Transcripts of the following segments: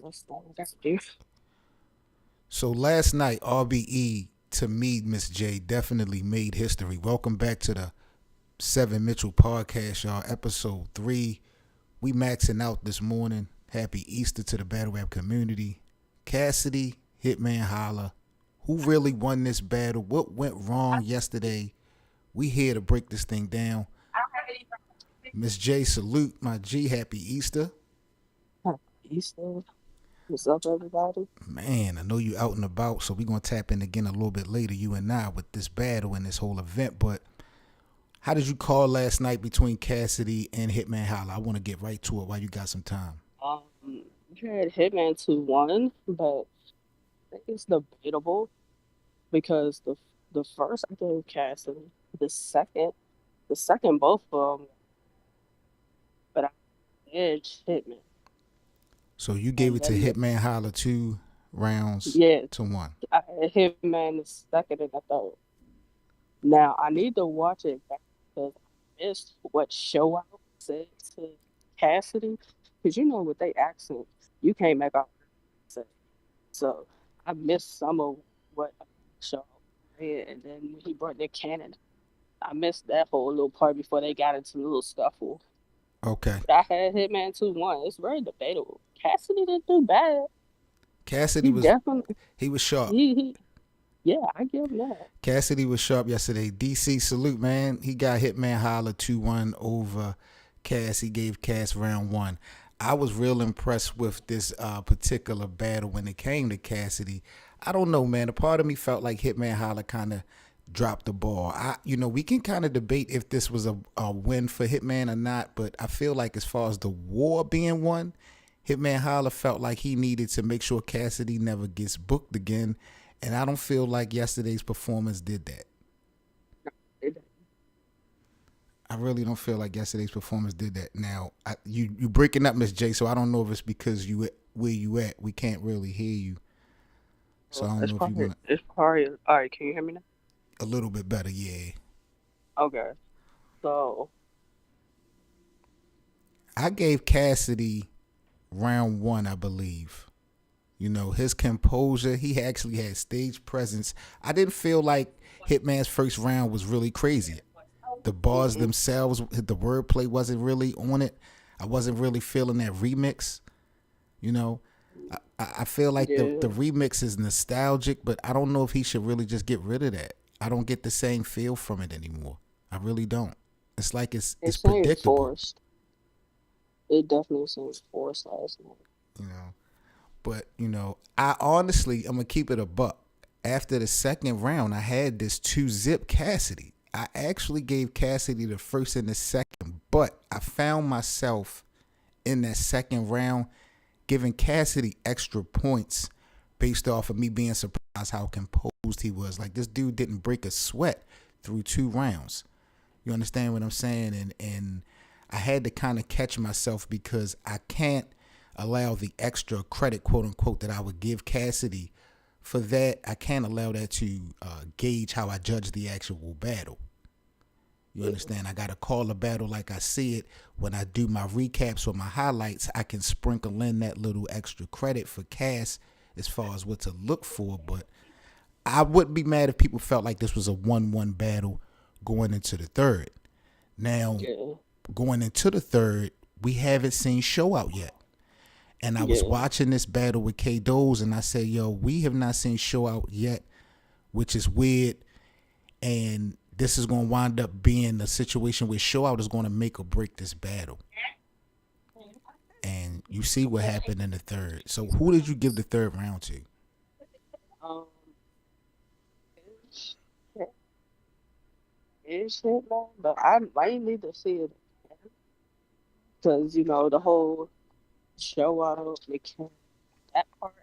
That's all I got to do. So last night, RBE to me, Miss J, definitely made history. Welcome back to the Seven Mitchell podcast, y'all. Episode 3. We maxing out this morning. Happy Easter to the battle rap community. Cassidy, Hitman Holla. Who really won this battle? What went wrong yesterday? We here to break this thing down. Miss J, salute my G. Happy Easter. Easter. What's up, everybody? Man, I know you out and about, so we're gonna tap in again a little bit later, you and I, with this battle and this whole event. But how did you call last night between Cassidy and Hitman Holla? I want to get right to it while you got some time. We had Hitman 2-1, but I think it's debatable because the first I gave Cassidy, the second, both of them, but I edged Hitman, So you gave and it to then Hitman Holla 2 rounds yeah, to one. I had Hitman the second and the third. Now I need to watch it back because I missed what show out said to Cassidy, because you know with they accent, you can't make out what they say. So I missed some of what show out said, and then when he brought the cannon, I missed that whole little part before they got into the little scuffle. Okay. But I had Hitman 2-1. It's very debatable. Cassidy didn't do bad. Cassidy He was definitely he was sharp. he yeah, I give him that. Cassidy was sharp yesterday. DC salute, man. He got Hitman Holla 2-1 over Cass. He gave Cass round one. I was real impressed with this particular battle when it came to Cassidy. I don't know, man. A part of me felt like Hitman Holla kind of dropped the ball. We can kind of debate if this was a win for Hitman or not, but I feel like as far as the war being won, Hitman Holla felt like he needed to make sure Cassidy never gets booked again, and I don't feel like yesterday's performance did that. It- I really don't feel like yesterday's performance did that. Now, you breaking up, Miss J, so I don't know if it's because you where you at. We can't really hear you, so I don't know if you want to It's probably all right. Can you hear me now? a little bit better. Yeah, Okay. So I gave Cassidy round one, I believe. His composure. He actually had stage presence. I didn't feel like Hitman's first round was really crazy. The bars mhm. themselves, the wordplay wasn't really on it. I wasn't really feeling that remix. You know, I feel like the Yeah, remix is nostalgic, but I don't know if he should really just get rid of that. I don't get the same feel from it anymore. I really don't. It's like it it's seemed predictable. forced. It definitely seems forced last night. You know, but I honestly, I'm gonna keep it a buck. After the second round, I had this 2-zip Cassidy. I actually gave Cassidy the first and the second, but I found myself in that second round giving Cassidy extra points based off of me being surprised how composed he was. Like this dude didn't break a sweat through 2 rounds. You understand what I'm saying? And I had to kind of catch myself because I can't allow the extra credit, quote unquote, that I would give Cassidy for that. I can't allow that to gauge how I judge the actual battle. You Yeah, understand? I got to call the battle like I see it. When I do my recaps or my highlights, I can sprinkle in that little extra credit for Cass as far as what to look for. But I wouldn't be mad if people felt like this was a 1-1 battle going into the third. Now, yeah, going into the third, we haven't seen Show Out yet. And I was yeah. watching this battle with K Doze, and I said, yo, we have not seen Show Out yet, which is weird. And this is going to wind up being a situation where Show Out is going to make or break this battle. And you see what happened in the third. So who did you give the third round to? Um, it's, it's Hitman, but I might need to see it because the whole show out mechanic, that part,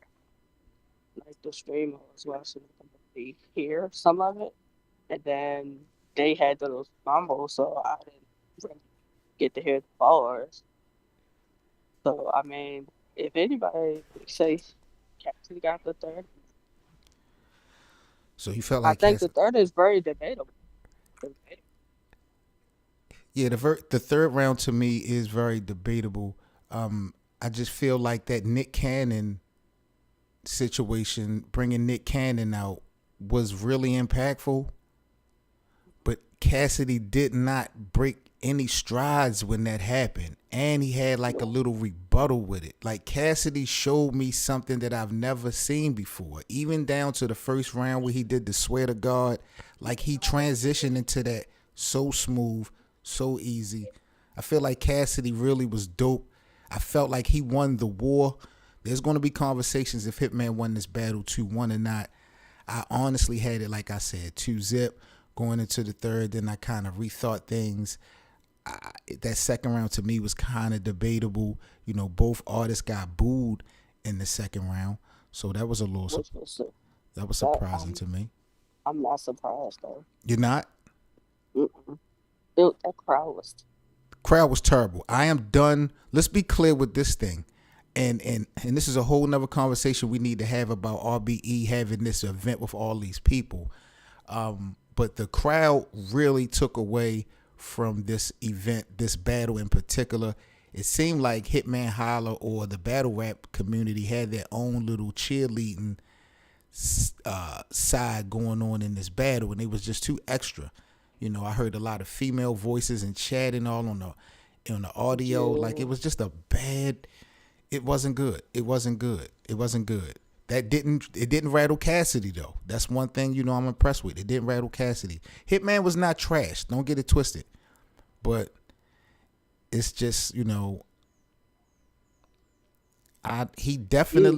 like the stream I was watching, I could hear some of it, and then they had those combos, so I didn't really get to hear the bars. So I mean, if anybody say Cassidy got the third, So you felt I like think Cass. the third is very debatable. Debatable. Yeah, the third round to me is very debatable. I just feel like that Nick Cannon situation, bringing Nick Cannon out, was really impactful. But Cassidy did not break any strides when that happened. And he had like a No, little rebuttal with it. Like Cassidy showed me something that I've never seen before. Even down to the first round where he did the swear to God. Like he transitioned into that so smooth, so easy. I feel like Cassidy really was dope. I felt like he won the war. There's going to be conversations if Hitman won this battle 2-1 or not. I honestly had it, like I said, 2-zip going into the third. Then I kind of rethought things. That second round to me was kind of debatable. You know, both artists got booed in the second round. So that was a little, which was that was that surprising to me. I'm not surprised though. You're not? Mm-mm. That crowd was Crowd was terrible. I am done. Let's be clear with this thing. And this is a whole nother conversation we need to have about RBE having this event with all these people. But the crowd really took away from this event, this battle in particular. It seemed like Hitman Holla or the battle rap community had their own little cheerleading side going on in this battle, and it was just too extra. You know, I heard a lot of female voices and chatting all on the audio. Like yeah, it was just a bad. It wasn't good. It wasn't good. It wasn't good. It didn't rattle Cassidy though. That's one thing, you know, I'm impressed with. It didn't rattle Cassidy. Hitman was not trash. Don't get it twisted. But it's just, you know, he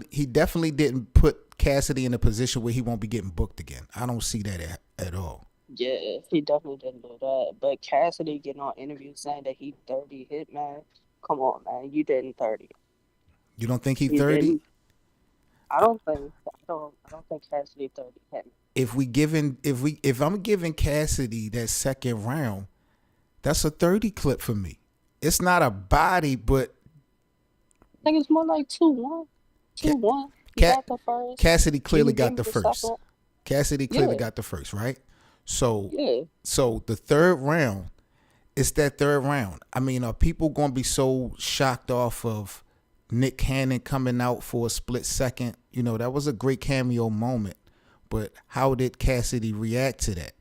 he definitely didn't put Cassidy in a position where he won't be getting booked again. I don't see that at all. yeah, he definitely didn't do that. But Cassidy getting on interviews saying that he 30 Hitman. Come on, man, you didn't 30. You don't think he You 30? didn't. I don't think Cassidy 30 Hitman. If I'm giving Cassidy that second round, that's a 30 clip for me. It's not a body, but I think it's more like 2-1. Ca- 2-1. He Ca- got the first. Cassidy He clearly gave got me the the first. second. Cassidy clearly Yeah, got the first, right? So yeah. so the third round, it's that third round. I mean, are people gonna be so shocked off of Nick Cannon coming out for a split second? You know, that was a great cameo moment. But how did Cassidy react to that?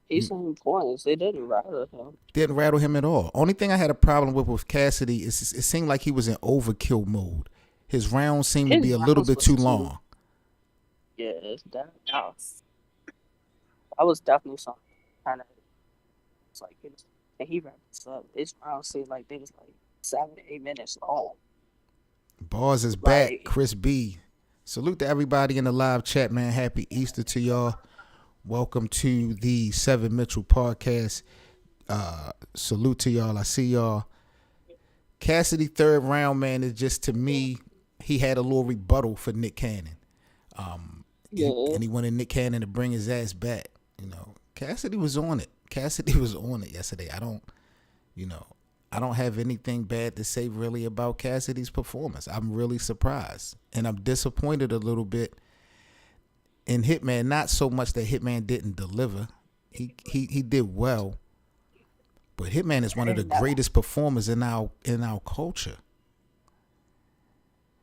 He's saying points. It didn't rattle him. Didn't rattle him at all. Only thing I had a problem with Cassidy is it seemed like he was in overkill mode. His rounds seemed to His be a little rounds bit was too too. long. Yeah, that was definitely something kind of. It's like and he wrapped this up. His rounds seemed like they was like 7, 8 minutes long. Bars is back. Like, Chris B. Salute to everybody in the live chat, man. Happy Easter to y'all. Welcome to the Seven Mitchell podcast. Salute to y'all. I see y'all. Cassidy third round, man, is just to me, he had a little rebuttal for Nick Cannon. yeah, And he wanted Nick Cannon to bring his ass back. You know, Cassidy was on it. Cassidy was on it yesterday. You know, I don't have anything bad to say really about Cassidy's performance. I'm really surprised. And I'm disappointed a little bit in Hitman. Not so much that Hitman didn't deliver. He did well. But Hitman is one of the and that, greatest performers in our culture.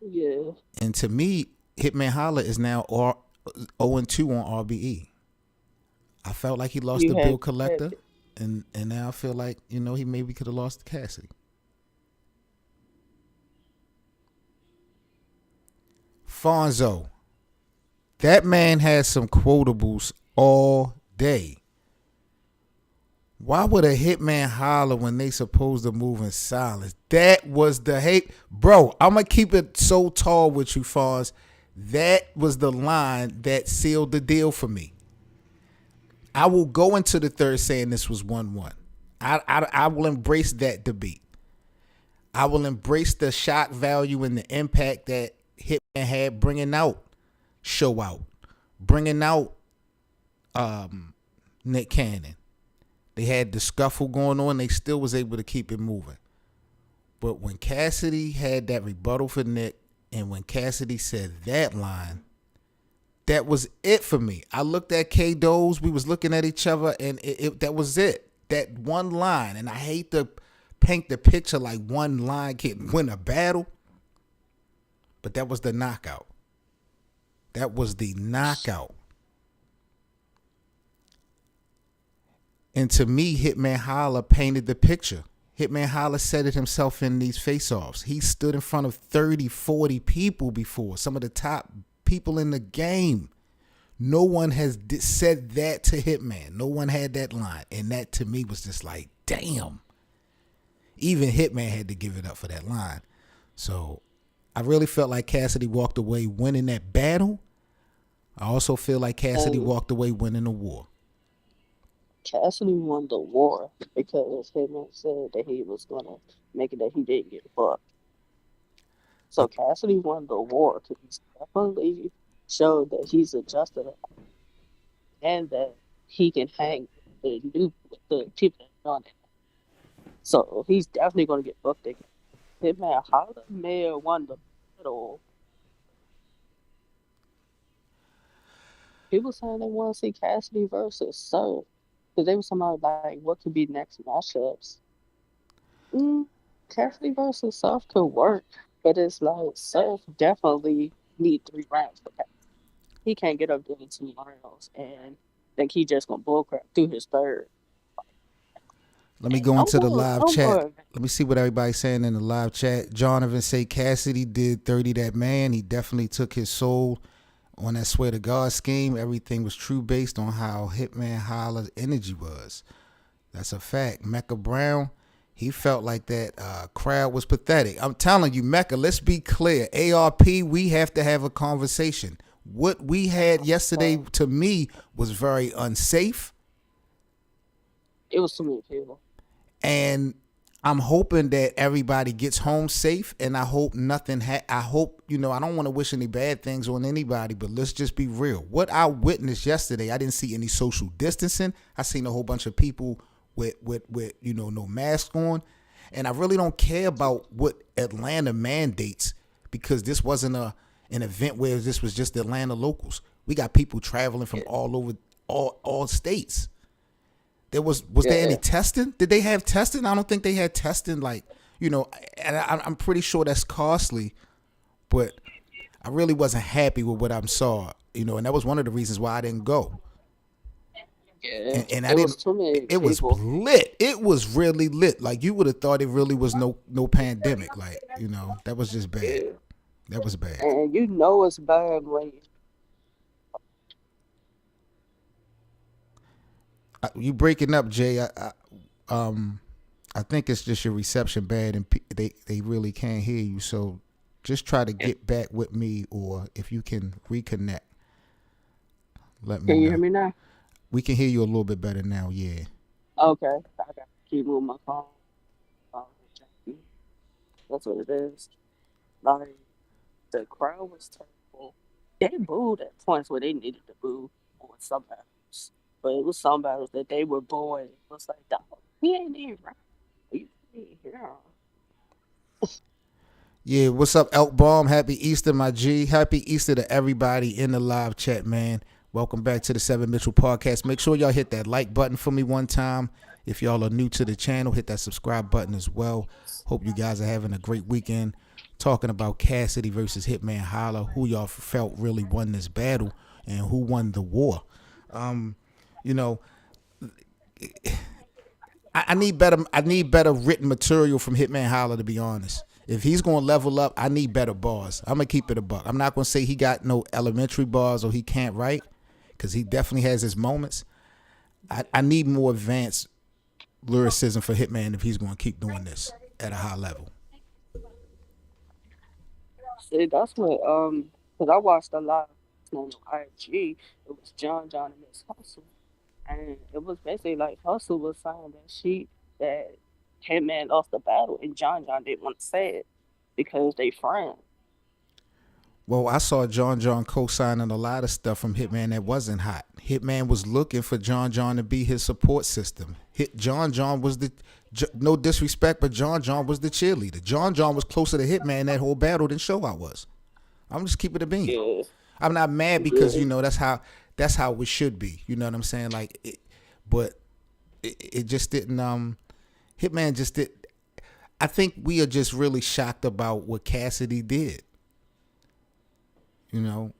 yeah, And to me, Hitman Holla is now 0-2 on RBE. I felt like he lost you the Bill had Collector, and now I feel like, you know, he maybe could have lost to Cassidy. Fonzo, that man has some quotables all day. Why would a hitman holler when they supposed to move in silence? That was the hate. Bro, I'm going to keep it so tall with you, Fonz. That was the line that sealed the deal for me. I will go into the third saying this was 1-1. I will embrace that debate. I will embrace the shock value and the impact that Hitman had bringing out Show Out, bringing out Nick Cannon. They had the scuffle going on. They still was able to keep it moving. But when Cassidy had that rebuttal for Nick, and when Cassidy said that line, that was it for me. I looked at K Doze. We was looking at each other, and that was it. That one line. And I hate to paint the picture like one line can win a battle, but that was the knockout. That was the knockout. And to me, Hitman Holla painted the picture. Hitman Holla said it himself in these face-offs. He stood in front of 30, 40 people before, some of the top people in the game. No one has said that to Hitman. No one had that line. And that to me was just like, damn. Even Hitman had to give it up for that line. So I really felt like Cassidy walked away winning that battle. I also feel like Cassidy walked away winning the war. Cassidy won the war because Hitman said that he was gonna make it that he didn't get fucked. So Cassidy won the war because he's definitely showed that he's adjusted and that he can hang with the people that done it. So he's definitely gonna get fucked again. Hitman Holla may have won the battle. People saying they want to see Cassidy versus Surf because they were talking about like what could be next matchups. Mm, Cassidy versus Surf could work, but it's like Surf definitely need 3 rounds for that. He can't get up there in 2 rounds and think he just gonna bullcrap through his third. Let me go No into the more, live no chat. more. Let me see what everybody's saying in the live chat. Jonathan say Cassidy did 30 that man. He definitely took his soul on that swear to God scheme. Everything was true based on how Hitman Holla's energy was. That's a fact. Mecca Brown, he felt like that crowd was pathetic. I'm telling you, Mecca, let's be clear. ARP, we have to have a conversation. What we had yesterday, to me, was very unsafe. It was too many people. And I'm hoping that everybody gets home safe, and I hope nothing. I hope, I don't want to wish any bad things on anybody, but let's just be real. What I witnessed yesterday, I didn't see any social distancing. I seen a whole bunch of people with no mask on, and I really don't care about what Atlanta mandates because this wasn't an event where this was just Atlanta locals. We got people traveling from all over all states. Was there any testing? Did they have testing? I don't think they had testing. And I'm pretty sure that's costly, but I really wasn't happy with what I saw. And that was one of the reasons why I didn't go. Yeah, And I it didn't. was too many It was people. lit. It was really lit. Like you would have thought it really was no pandemic. That was just bad. Yeah. That was bad. And you know it's bad when You breaking up, Jay? I think it's just your reception bad, and they really can't hear you. So just try to get back with me, or if you can reconnect, let me Can you know. hear me now? We can hear you a little bit better now. Yeah. Okay. I got to keep moving my phone. Um, That's what it is. Like, the crowd was terrible. They booed at points where they needed to boo on some battles. But it was some battles that they were booing. It was like, dog, we ain't even right. We ain't here. Yeah, what's up, Elk Bomb? Happy Easter, my G. Happy Easter to everybody in the live chat, man. Welcome back to the Seven Mitchell Podcast. Make sure y'all hit that like button for me one time. If y'all are new to the channel, hit that subscribe button as well. Hope you guys are having a great weekend. Talking about Cassidy versus Hitman Holla, who y'all felt really won this battle and who won the war. I need better written material from Hitman Holla, to be honest. If he's going to level up, I need better bars. I'm going to keep it a buck. I'm not going to say he got no elementary bars or he can't write, because he definitely has his moments. I need more advanced lyricism for Hitman if he's going to keep doing this at a high level. See, that's what, because I watched a lot on IG. It was John and Miss Hustle. And it was basically like Hustle was saying that Hitman lost the battle, and John didn't want to say it because they friends. Well, I saw John co-signing a lot of stuff from Hitman that wasn't hot. Hitman was looking for John to be his support system. John was no disrespect, but John was the cheerleader. John was closer to Hitman that whole battle than Show I was. I'm just keeping it a bean. Yeah, I'm not mad because yeah, that's how it should be. You know what I'm saying? But it just didn't. Hitman just did. I think we are just really shocked about what Cassidy did. You know,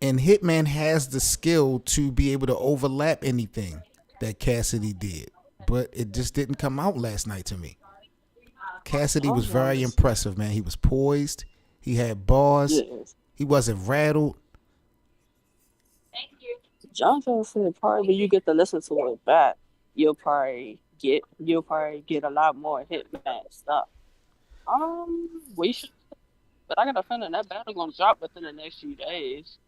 and Hitman has the skill to be able to overlap anything that Cassidy did, but it just didn't come out last night to me. Cassidy was I'm very honest. impressive, man. He was poised. He had bars. Yes. He wasn't rattled. John Jones said probably when you get to listen to it back, you'll probably get a lot more Hitman stuff. We should, but I got a feeling that battle gonna drop within the next few days.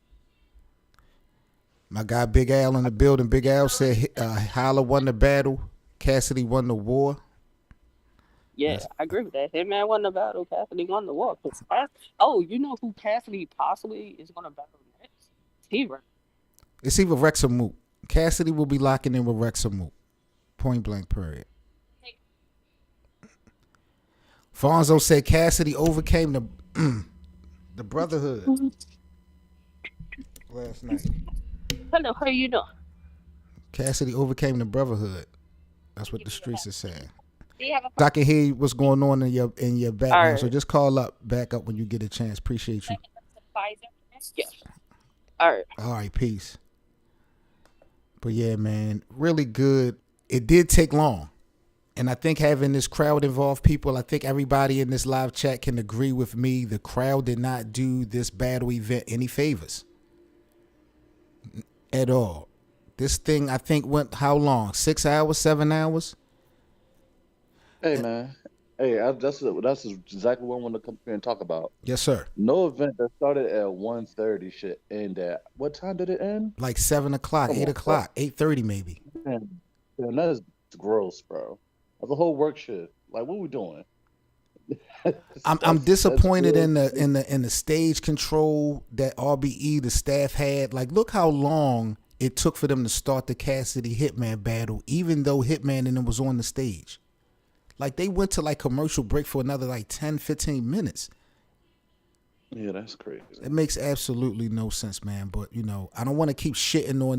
My guy Big Al in the building. Big Al said Holla won the battle. Cassidy won the war. Yeah, That's, I agree with that. Hitman won the battle. Cassidy won the war. Oh, you know who Cassidy possibly is gonna battle next? T-Rex. it's either Rex or Moot. Cassidy will be locking in with Rex or Moot. Point blank, period. Fonzo said Cassidy overcame the Brotherhood last night. Hello, how you doing? Cassidy overcame the Brotherhood. That's what the streets are saying. I can hear what's going on in your All background. So right. just call up, back up when you get a chance. Appreciate you. Yeah. All right. All right, peace. But yeah, man, really good. It did take long. And I think having this crowd involved people, I think everybody in this live chat can agree with me. The crowd did not do this battle event any favors at all. This thing, I think, went how long? 6 hours, 7 hours? Hey man, hey, that's exactly what I want to come here and talk about. Yes, sir. No event that started at 1:30 should end at what time did it end? Like 7 o'clock, Come 8 on, bro. o'clock, 8:30 maybe. Man, that is gross, bro. That's a whole work shift. Like, what we doing? I'm That's disappointed real. in the stage control that RBE the staff had. Like, look how long it took for them to start the Cassidy Hitman battle, even though Hitman and them was on the stage. Like, they went to like commercial break for another like 10, 15 minutes. Yeah, that's crazy. It makes absolutely no sense, man. But I don't want to keep shitting on